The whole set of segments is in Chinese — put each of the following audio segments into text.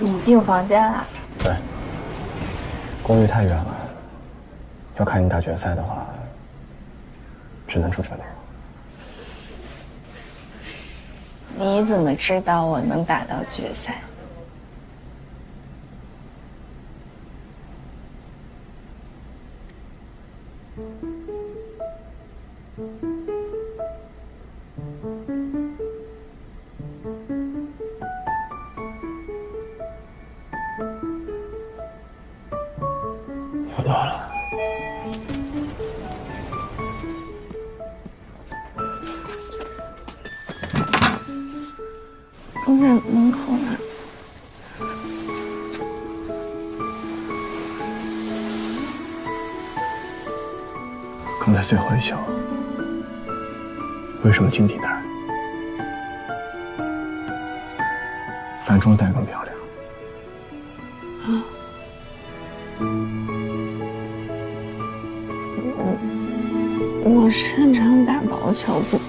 你订房间啦？对，公寓太远了，要看你打决赛的话，只能住这里。你怎么知道我能打到决赛？又到了。都在门口呢。刚才最后一球，为什么晶体带？反中带更漂亮。啊。我擅长打薄球，不。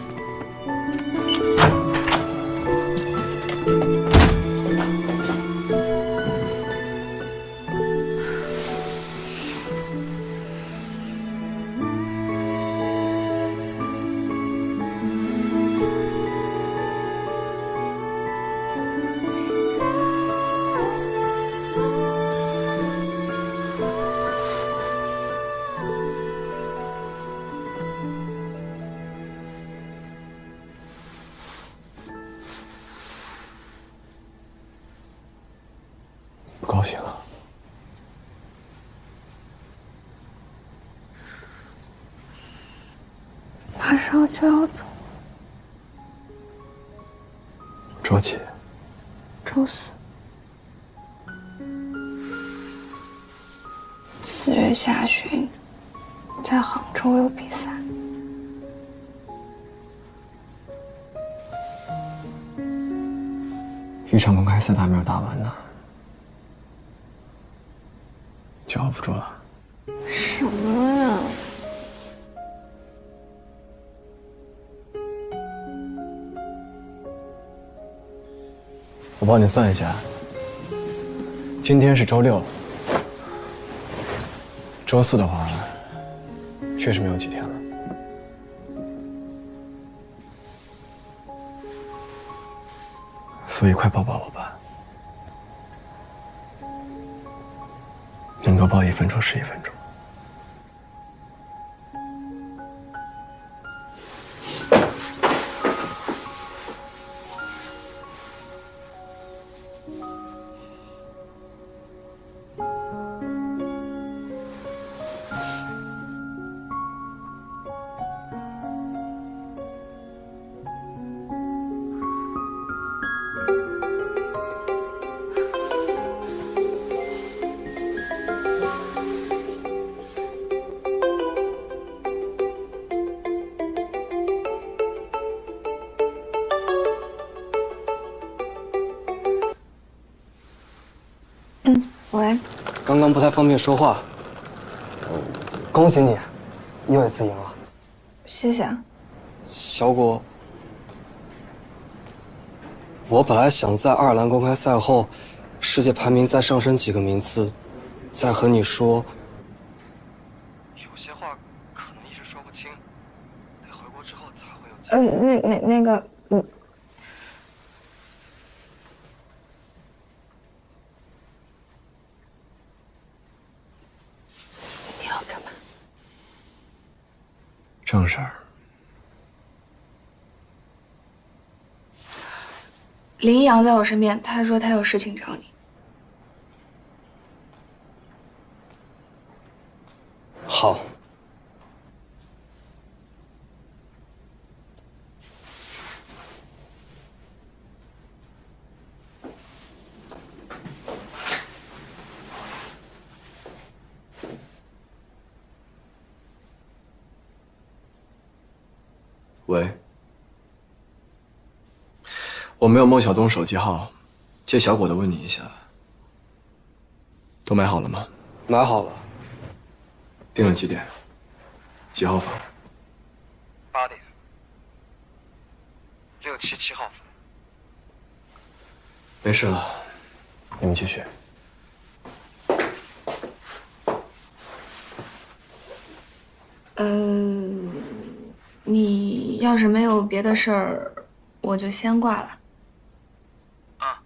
不高兴了？马上就要走，周几？周4。7月下旬，在杭州有比赛。一场公开赛还没有打完呢，就熬不住了。什么呀？我帮你算一下，今天是周6，周4的话，确实没有几天了。所以快抱抱我吧，能多抱1分钟是1分钟。喂，刚刚不太方便说话。恭喜你，又一次赢了。谢谢啊。小果，我本来想在爱尔兰公开赛后，世界排名再上升几个名次，再和你说。有些话可能一时说不清，得回国之后才会有机会。那个，你要干嘛？正事儿。林一阳在我身边，他说他有事情找你。好。喂，我没有孟小冬手机号，借小果的问你一下，都买好了吗？买好了。定了几点？几号房8点。677号房。没事了，你们继续。你要是没有别的事儿，我就先挂了。啊。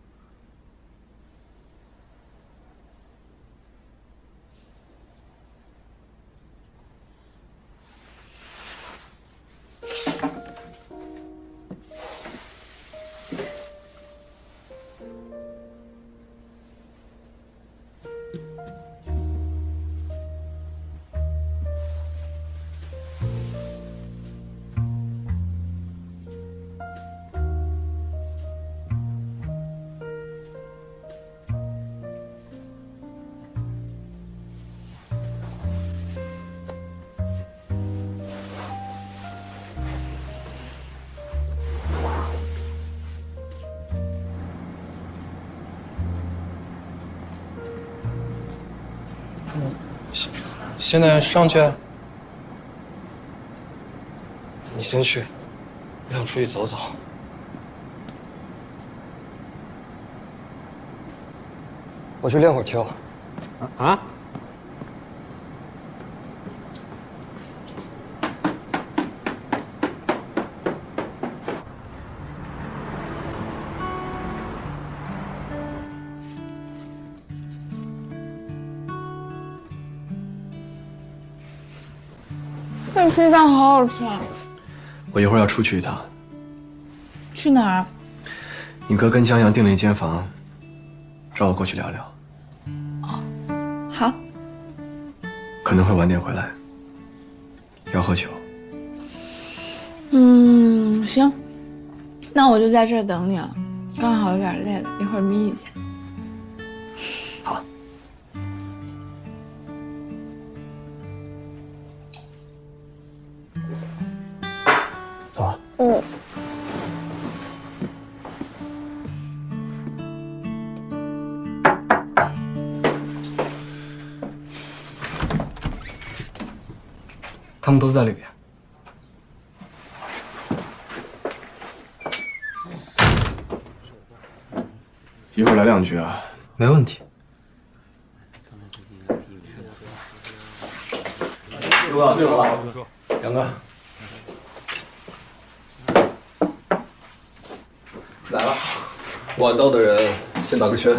现在上去？你先去，我想出去走走。我去练会儿跳。啊？这披萨好好吃啊！我一会儿要出去一趟，去哪儿？你哥跟江阳订了一间房，找我过去聊聊。好。可能会晚点回来，要喝酒。行，那我就在这儿等你了。刚好有点累了，一会儿眯一下。好。走啊。他们都在里边。一会儿来两句啊。没问题。刘哥，对了，杨哥，来了。晚到的人先打个圈。